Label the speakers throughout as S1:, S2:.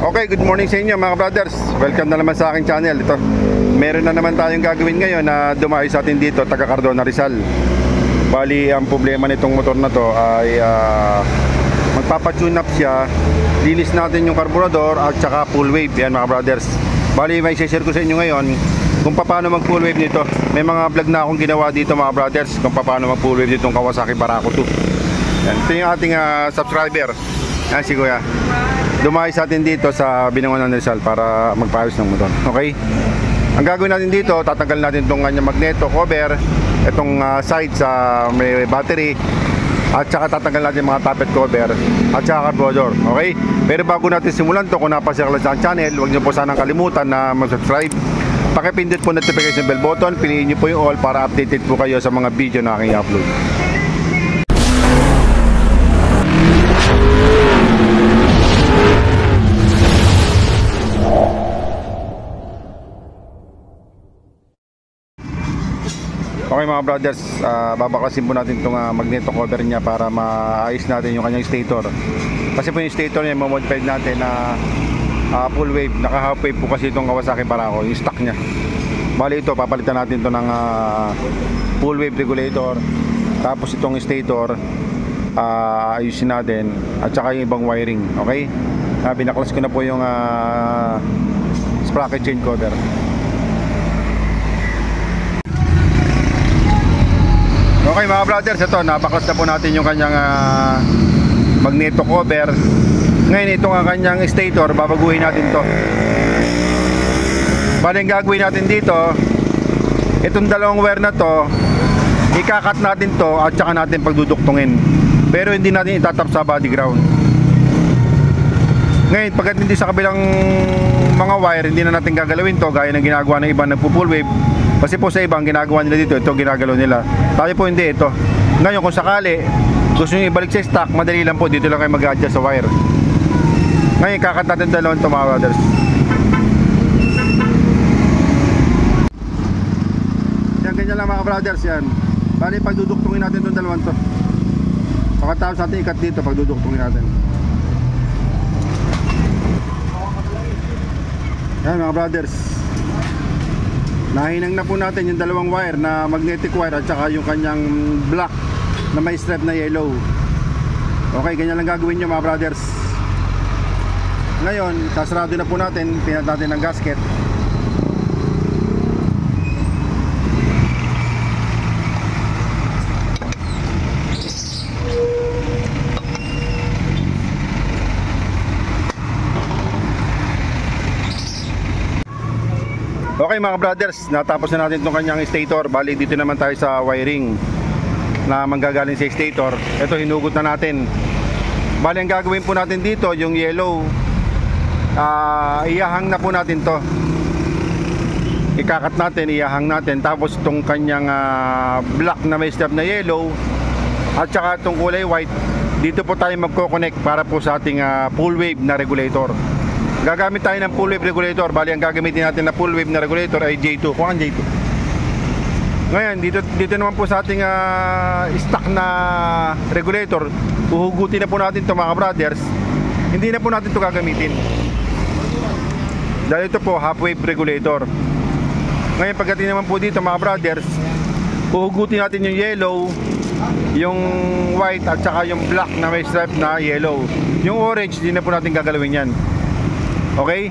S1: Okay, good morning sa inyo mga brothers. Welcome na naman sa aking channel. Ito, meron na naman tayong gagawin ngayon na dumayo sa atin dito, taga Cardona, Rizal. Bali, ang problema nitong motor na to ay magpapatune up siya. Linis natin yung carburetor at saka full wave. Yan mga brothers. Bali, may share ko sa inyo ngayon kung paano mag full wave nito. May mga vlog na akong ginawa dito mga brothers kung paano mag full wave nitong Kawasaki Barako 2. Yan, ito yung ating subscriber. Yan si Kuya. Dumayo sa atin dito sa Binangonan Rizal para magpaayos ng motor. Okay? Ang gagawin natin dito, tatanggal natin itong kanyang magneto cover, itong side sa may battery, at saka tatanggal natin mga tappet cover at saka carburetor. Okay? Pero bago natin simulan to, kung napasya ka lang sa channel, huwag niyo po sanang kalimutan na mag-subscribe. Pakipindot po notification bell button, piliin niyo po yung all para updated po kayo sa mga video na aking upload. Okay mga brothers, babaklasin po natin itong magneto cover niya para maayos natin yung kanyang stator. Kasi po yung stator niya mamodified natin na full wave, naka half wave po kasi itong Kawasaki Barako, yung stock niya. Bali ito, papalitan natin ito ng full wave regulator. Tapos itong stator ayusin natin, at saka yung ibang wiring. Okay, binaklas ko na po yung sprocket chain cover. Okay mga brothers, ito, napaklas na po natin yung kanyang magneto cover. Ngayon itong kanyang stator, babaguhin natin to. Bali ang gagawin natin dito, itong dalawang wire na to, ikakat natin to at saka natin pagduduktungin. Pero hindi natin itatap sa body ground. Ngayon pagkat hindi sa kabilang mga wire, hindi na natin gagalawin to gaya ng ginagawa ng iba nagpo-full wave. Kasi po sa ibang ginagawa nila dito, ito ginagalaw nila. Tayo po hindi, ito. Ngayon kung sakali gusto nyo ibalik sa stock, madali lang po, dito lang kayo mag-adjust sa wire. Ngayon kakat natin dalawang ito mga brothers. Yan, ganyan lang mga brothers yan. Bali pagduduktungin natin itong dalawang to. Pagkatapos natin ikat dito, pagduduktungin natin. Yan mga brothers, nahinang na po natin yung dalawang wire na magnetic wire at saka yung kanyang black na may stripe na yellow. Okay, ganyan lang gagawin nyo mga brothers. Ngayon, sasarado na po natin, pinat natin ng gasket. Okay mga brothers, natapos na natin itong kanyang stator. Bali dito naman tayo sa wiring na manggagaling sa stator. Ito hinugot na natin. Bali ang gagawin po natin dito, yung yellow, iyahang na po natin to. Ikakat natin, iyahang natin. Tapos itong kanyang black na may strap na yellow at saka itong kulay white, dito po tayo magko-connect para po sa ating full wave na regulator. Gagamit tayo ng full wave regulator. Bali ang gagamitin natin na full wave na regulator ay J2. Kung ang J2. Ngayon dito naman po sa ating stock na regulator, uhugutin na po natin ito mga brothers. Hindi na po natin ito gagamitin dahil ito po half wave regulator. Ngayon pagdating naman po dito mga brothers, uhugutin natin yung yellow, yung white at saka yung black na may stripe na yellow. Yung orange, hindi na po natin gagalawin yan. Okay?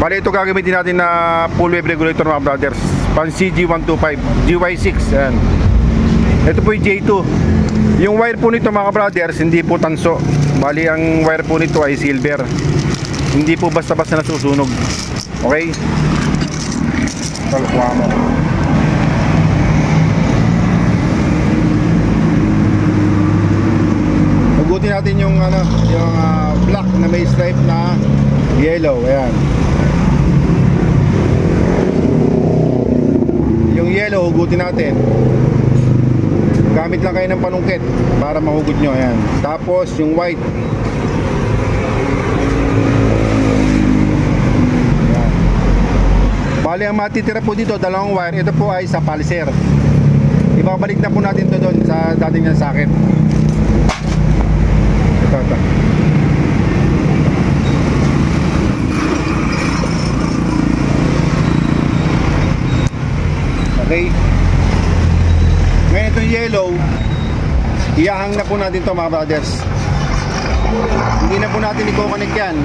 S1: Bali ito gagamitin natin na full wave regulator mga brothers, pang CG125 GY6. Ayan. Ito po yung J2. Yung wire po nito mga brothers, hindi po tanso. Bali ang wire po nito ay silver. Hindi po basta-basta nasusunog. Okay? Kalkuha mo. Hugutin natin yung yung black na may stripe na yellow. Ayan. Yung yellow hugutin natin. Gamit lang kayo ng panungkit para mahugot nyo. Ayan. Tapos yung white. Ayan. Bali ang matitira po dito, dalawang wire. Ito po ay sa paliser. Ibabalik na po natin to doon sa dating ng sakit. Ito. Iyahang na po natin to mga brothers. Hindi na po natin i-connect yan.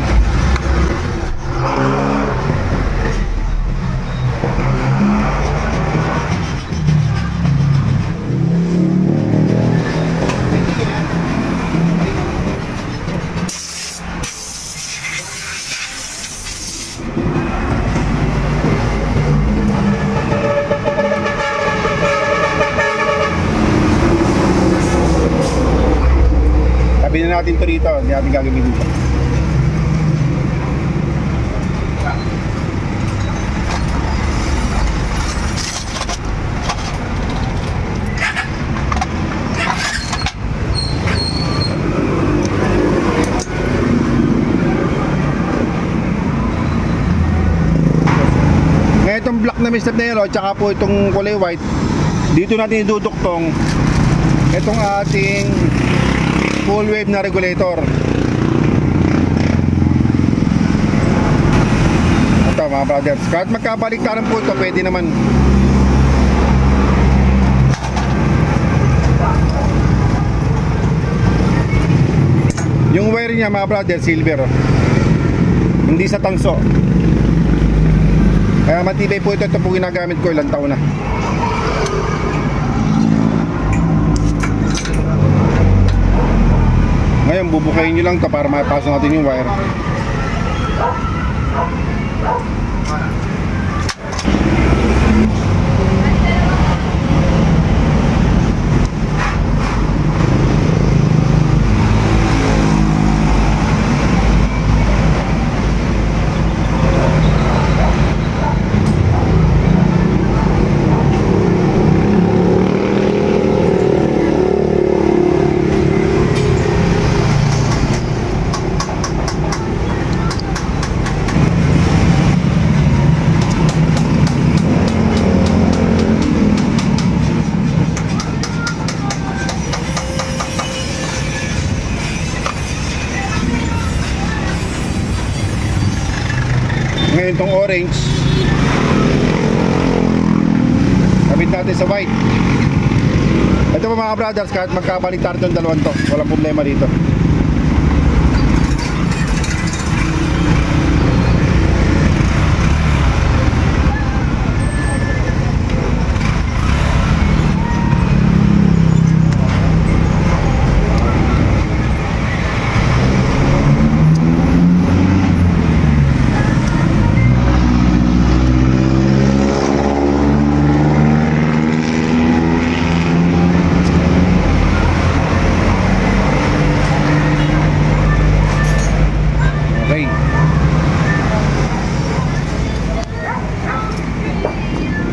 S1: Tabi na natin to rito, hindi natin gagamitin dito. Ngayon itong black na mistep na yellow, tsaka po itong kulay white, dito natin iduduktong itong ating full wave na regulator. Ito mga brothers, kahit magkabaliktaran po ito, pwede naman. Yung wire niya mga brothers, silver, hindi sa tanso. Kaya matibay po ito. Ito po ginagamit ko ilang taon na. Ngayon bubukayin nyo lang ito para mapasok natin yung wire. Ngayon itong orange, kabit natin sa white. Ito po mga brothers, kahit magkabaliktar itong dalawang to, walang problema dito.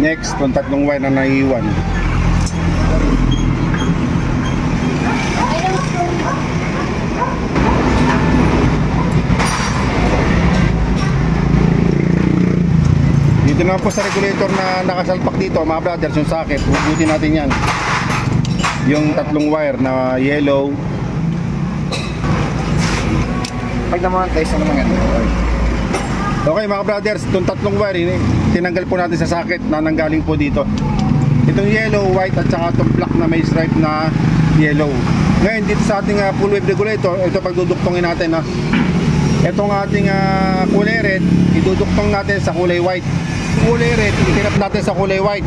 S1: Next, itong tatlong wire na naiiwan. Dito naman po sa regulator na nakasalpak dito mga brothers, yung socket, hugutin natin yan. Yung tatlong wire na yellow.
S2: Pag naman tayo sa naman ganito.
S1: Okay mga brothers, itong tatlong wire tinanggal po natin sa socket na nanggaling po dito. Itong yellow, white at saka itong black na may stripe na yellow. Ngayon dito sa ating full wave regulator, ito pagduduktongin natin. Itong ating kulay red, iduduktong natin sa kulay white. Kulay red, itinap natin sa kulay white.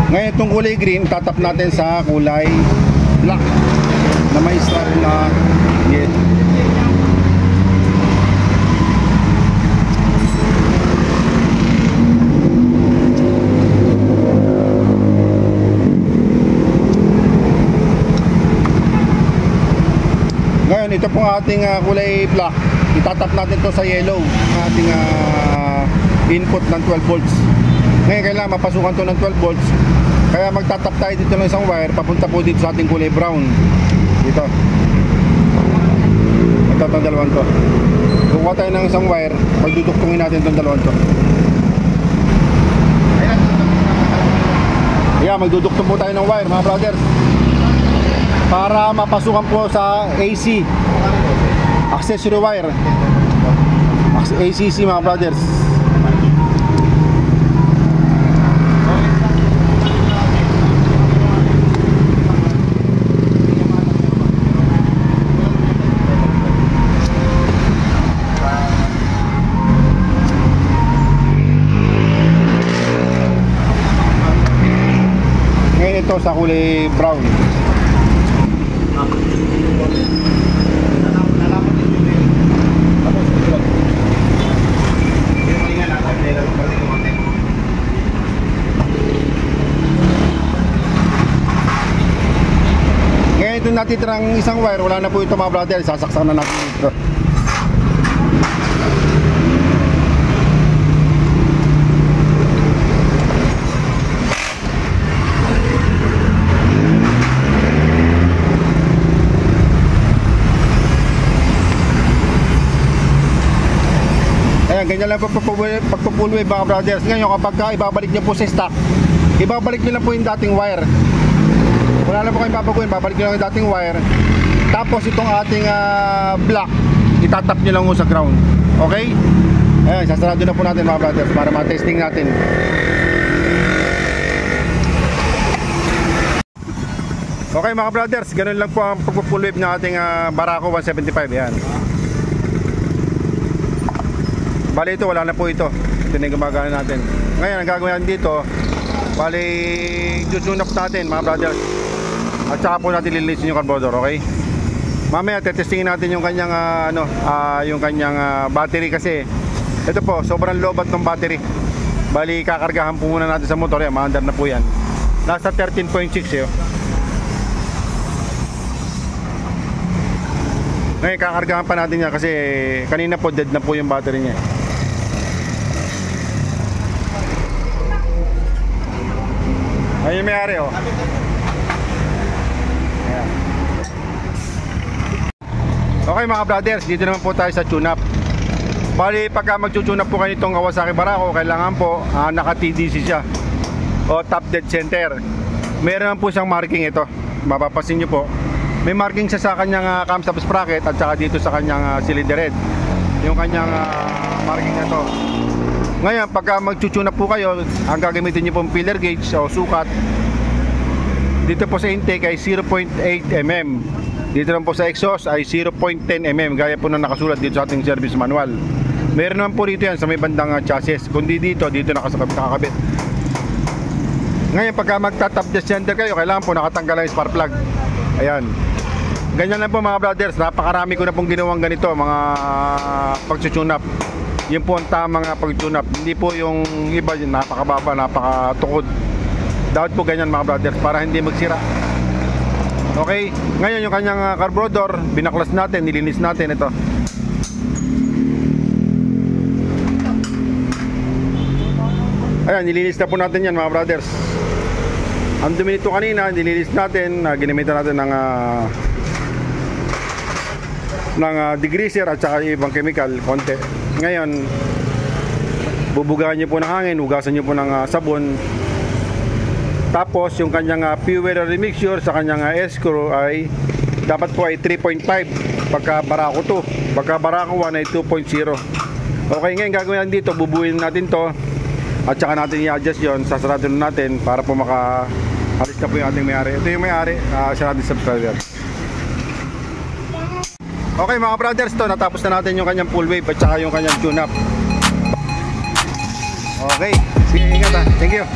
S1: Ngayon itong kulay green, tatap natin sa kulay black na may stripe na yellow. Ngayon ito pong ating kulay black, itatap natin to sa yellow, ating input ng 12 volts. Ngayon kailangan mapasukan to ng 12 volts. Kaya magtatap tayo dito ng isang wire papunta po dito sa ating kulay brown. Dito. Ito itong dalawang to. Kukuha tayo ng isang wire, pagduduktungin natin itong dalawang to. Ayan, magduduktong po tayo ng wire mga brothers. para mapasukan po sa AC accessory wire, ACC mga brothers. Ngayon ito sa kulay brown. Ngayon ito natitirang isang wire, wala na po ito mga brother, sasaksak na natin ito. Ayan, ganyan lang pagpo-full wave mga brothers. Ngayon kapag ibabalik nyo po sa stock, ibabalik nyo lang po yung dating wire. Wala na po kayong babaguhin, babalik nyo lang yung dating wire. Tapos itong ating block, itatap nyo lang po sa ground. Okay? Ayan, sasarado na po natin mga brothers para ma-testing natin. Okay mga brothers, ganun lang po ang pagpo-full wave ng ating Barako 175. Ayan. Bali ito, wala na po ito. Ito na yung gumagana natin. Ngayon, ang gagawin natin dito, bali, tune up natin mga brothers. At saka po natin lilinisin yung carburetor, okay? Mamaya, tetestingin natin yung kanyang, yung kanyang battery kasi ito po, sobrang lobat ng battery. Bali, kakargahan po muna natin sa motor. Yan, maandar na po yan. Nasa 13.6 eh. Ngayon, kakargahan pa natin yan kasi kanina po, dead na po yung battery niya. Ayun yung may-ari oh. Ayan. Okay mga brothers, dito naman po tayo sa tune-up. Bali pagka mag-tune up po kayo itong Kawasaki Barako, kailangan po naka-TDC siya o top dead center. Meron po siyang marking ito. Mapapasin nyo po, may marking siya sa kanyang camshaft sprocket at saka dito sa kanyang cylinder head. Yung kanyang marking na to. Ngayon, pagka mag-tune up po kayo, ang gagamitin nyo pong filler gauge o sukat. Dito po sa intake ay 0.8 mm. Dito naman po sa exhaust ay 0.10 mm. Gaya po na nakasulat dito sa ating service manual. Meron naman po dito yan sa may bandang chassis. Kundi dito nakakabit. Ngayon, pagka magta-top dead center kayo, kailangan po nakatanggal ang spark plug. Ayan. Ganyan lang po mga brothers. Napakarami ko na pong ginawang ganito, mga pag-tune up. Yun po ang tamang pag-tune up. Hindi po yung iba, yung napakababa, napakatukod. Dapat po ganyan mga brothers para hindi magsira. Okay, ngayon yung kanyang carburetor, binaklas natin, nilinis natin ito. Ayan, nilinis na po natin yan mga brothers. Ang dumi nito kanina, nilinis natin, ginamitan natin ng degreaser at saka ibang chemical, konti. Ngayon, bubugahan nyo po ng hangin, hugasan nyo po ng sabon. Tapos yung kanyang fuel remixture sa kanyang screw ay dapat po ay 3.5 pagka Barako 2, pagka Barako 1 ay 2.0. Okay, ngayon gagawin natin dito, bubuin natin to at saka natin i-adjust yon, sasarado na natin para po maka-alis na po yung ating may-ari. Ito yung may-ari, siya natin subscriber. Okay mga brothers, to natapos na natin yung kanyang full wave at saka yung kanyang tune up. Okay, sige, ingat ha. Thank you.